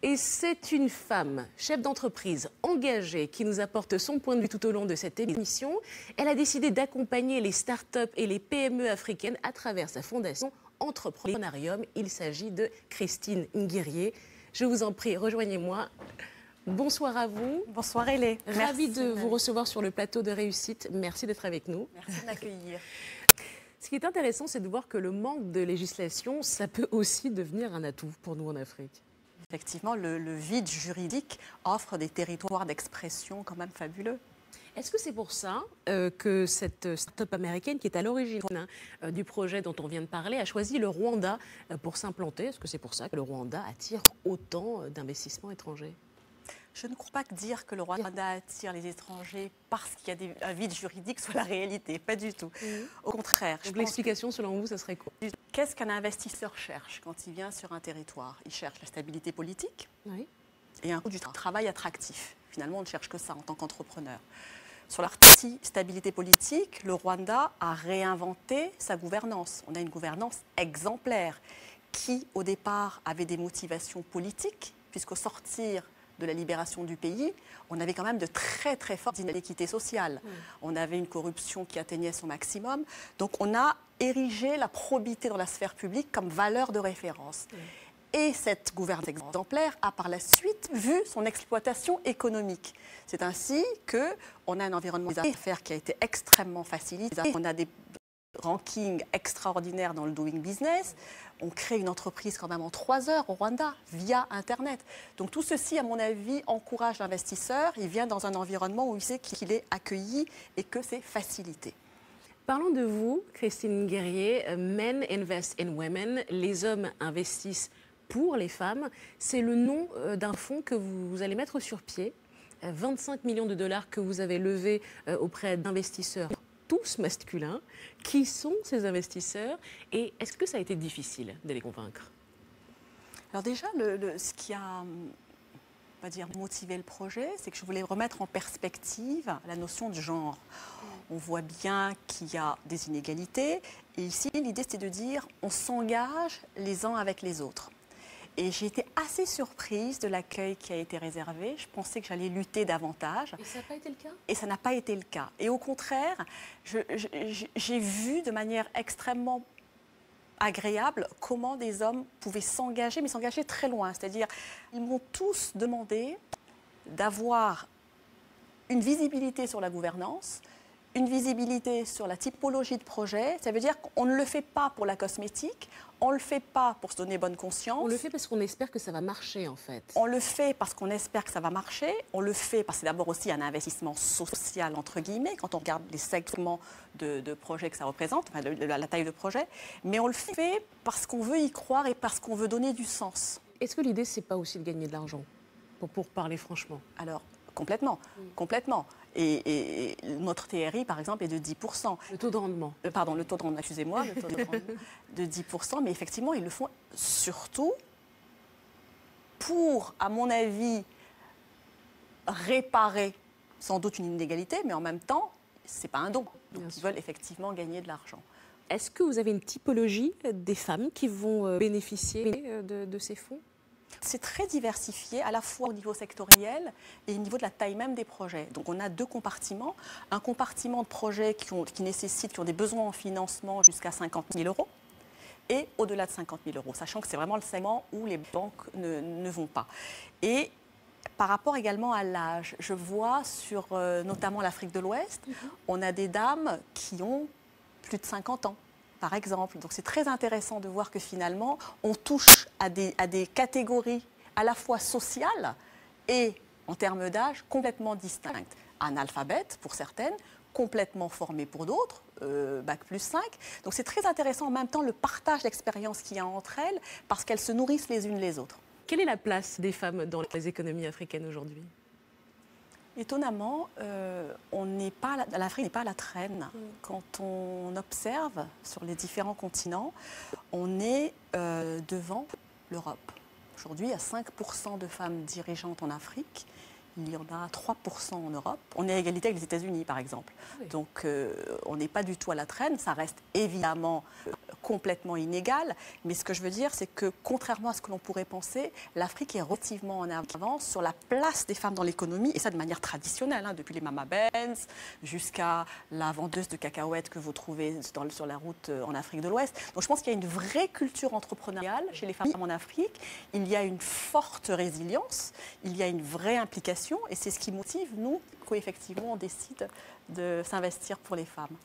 Et c'est une femme, chef d'entreprise, engagée, qui nous apporte son point de vue tout au long de cette émission. Elle a décidé d'accompagner les start-up et les PME africaines à travers sa fondation Entrepreneurium. Il s'agit de Christine Nguirier. Je vous en prie, rejoignez-moi. Bonsoir à vous. Bonsoir Hélé. Ravie de vous recevoir sur le plateau de Réussite. Merci d'être avec nous. Merci de m'accueillir. Ce qui est intéressant, c'est de voir que le manque de législation, ça peut aussi devenir un atout pour nous en Afrique. Effectivement, le vide juridique offre des territoires d'expression quand même fabuleux. Est-ce que c'est pour ça que cette start-up américaine qui est à l'origine du projet dont on vient de parler a choisi le Rwanda pour s'implanter? Est-ce que c'est pour ça que le Rwanda attire autant d'investissements étrangers? Je ne crois pas que dire que le Rwanda attire les étrangers parce qu'il y a un vide juridique soit la réalité, pas du tout. Au contraire. Donc l'explication, selon vous, ça serait quoi? Qu'est-ce qu'un investisseur cherche quand il vient sur un territoire? Il cherche la stabilité politique et un coût du travail attractif. Finalement, on ne cherche que ça en tant qu'entrepreneur. Sur la partie stabilité politique, le Rwanda a réinventé sa gouvernance. On a une gouvernance exemplaire qui, au départ, avait des motivations politiques, puisqu'au sortir de la libération du pays, on avait quand même de très très fortes inéquités sociales. On avait une corruption qui atteignait son maximum. Donc on a érigé la probité dans la sphère publique comme valeur de référence. Et cette gouvernance exemplaire a par la suite vu son exploitation économique. C'est ainsi qu'on a un environnement d'affaires qui a été extrêmement facilité. On a des rankings extraordinaires dans le doing business. On crée une entreprise quand même en 3 heures au Rwanda via Internet. Donc tout ceci, à mon avis, encourage l'investisseur. Il vient dans un environnement où il sait qu'il est accueilli et que c'est facilité. Parlons de vous, Christine Nguirier. Men Invest in Women. Les hommes investissent pour les femmes. C'est le nom d'un fonds que vous allez mettre sur pied. 25 millions de dollars que vous avez levés auprès d'investisseurs tous masculins. Qui sont ces investisseurs et est-ce que ça a été difficile de les convaincre? Alors déjà, ce qui a motivé le projet, c'est que je voulais remettre en perspective la notion de genre. On voit bien qu'il y a des inégalités et ici, l'idée c'est de dire on s'engage les uns avec les autres. Et j'ai été assez surprise de l'accueil qui a été réservé. Je pensais que j'allais lutter davantage. Et ça n'a pas été le cas? Et ça n'a pas été le cas. Et au contraire, j'ai vu de manière extrêmement agréable comment des hommes pouvaient s'engager, mais s'engager très loin. C'est-à-dire, ils m'ont tous demandé d'avoir une visibilité sur la gouvernance, une visibilité sur la typologie de projet. Ça veut dire qu'on ne le fait pas pour la cosmétique, on ne le fait pas pour se donner bonne conscience. On le fait parce qu'on espère que ça va marcher, en fait. On le fait parce qu'on espère que ça va marcher. On le fait parce que c'est d'abord aussi un investissement social, entre guillemets, quand on regarde les segments de projets que ça représente, enfin, la taille de projet. Mais on le fait parce qu'on veut y croire et parce qu'on veut donner du sens. Est-ce que l'idée, c'est pas aussi de gagner de l'argent, pour parler franchement? Alors, complètement, complètement. Et notre TRI, par exemple, est de 10%. Le taux de rendement. Pardon, le taux de rendement, excusez-moi, le taux de rendement de 10%. Mais effectivement, ils le font surtout pour, à mon avis, réparer sans doute une inégalité, mais en même temps, ce n'est pas un don. Donc, ils veulent effectivement gagner de l'argent. Est-ce que vous avez une typologie des femmes qui vont bénéficier de ces fonds? C'est très diversifié, à la fois au niveau sectoriel et au niveau de la taille même des projets. Donc on a 2 compartiments. Un compartiment de projets qui ont des besoins en financement jusqu'à 50 000 € et au-delà de 50 000 €, sachant que c'est vraiment le segment où les banques ne vont pas. Et par rapport également à l'âge, je vois sur notamment l'Afrique de l'Ouest, on a des dames qui ont plus de 50 ans. Par exemple. Donc c'est très intéressant de voir que finalement, on touche à des catégories à la fois sociales et en termes d'âge complètement distinctes. Analphabètes pour certaines, complètement formées pour d'autres, Bac+5. Donc c'est très intéressant en même temps le partage d'expériences qu'il y a entre elles parce qu'elles se nourrissent les unes les autres. Quelle est la place des femmes dans les économies africaines aujourd'hui? Étonnamment, l'Afrique n'est pas à la traîne. Quand on observe sur les différents continents, on est devant l'Europe. Aujourd'hui, il y a 5% de femmes dirigeantes en Afrique. il y en a 3% en Europe. On est à égalité avec les États-Unis, par exemple. Oui. Donc, on n'est pas du tout à la traîne. Ça reste évidemment complètement inégal. Mais ce que je veux dire, c'est que, contrairement à ce que l'on pourrait penser, l'Afrique est relativement en avance sur la place des femmes dans l'économie, et ça de manière traditionnelle, hein, depuis les Mama Benz jusqu'à la vendeuse de cacahuètes que vous trouvez sur la route en Afrique de l'Ouest. Donc, je pense qu'il y a une vraie culture entrepreneuriale chez les femmes en Afrique. Il y a une forte résilience, il y a une vraie implication, et c'est ce qui motive, nous, qu'effectivement, on décide de s'investir pour les femmes.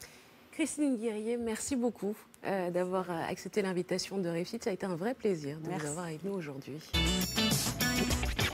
Christine Guerrier, merci beaucoup d'avoir accepté l'invitation de Refit. Ça a été un vrai plaisir de vous avoir avec nous aujourd'hui.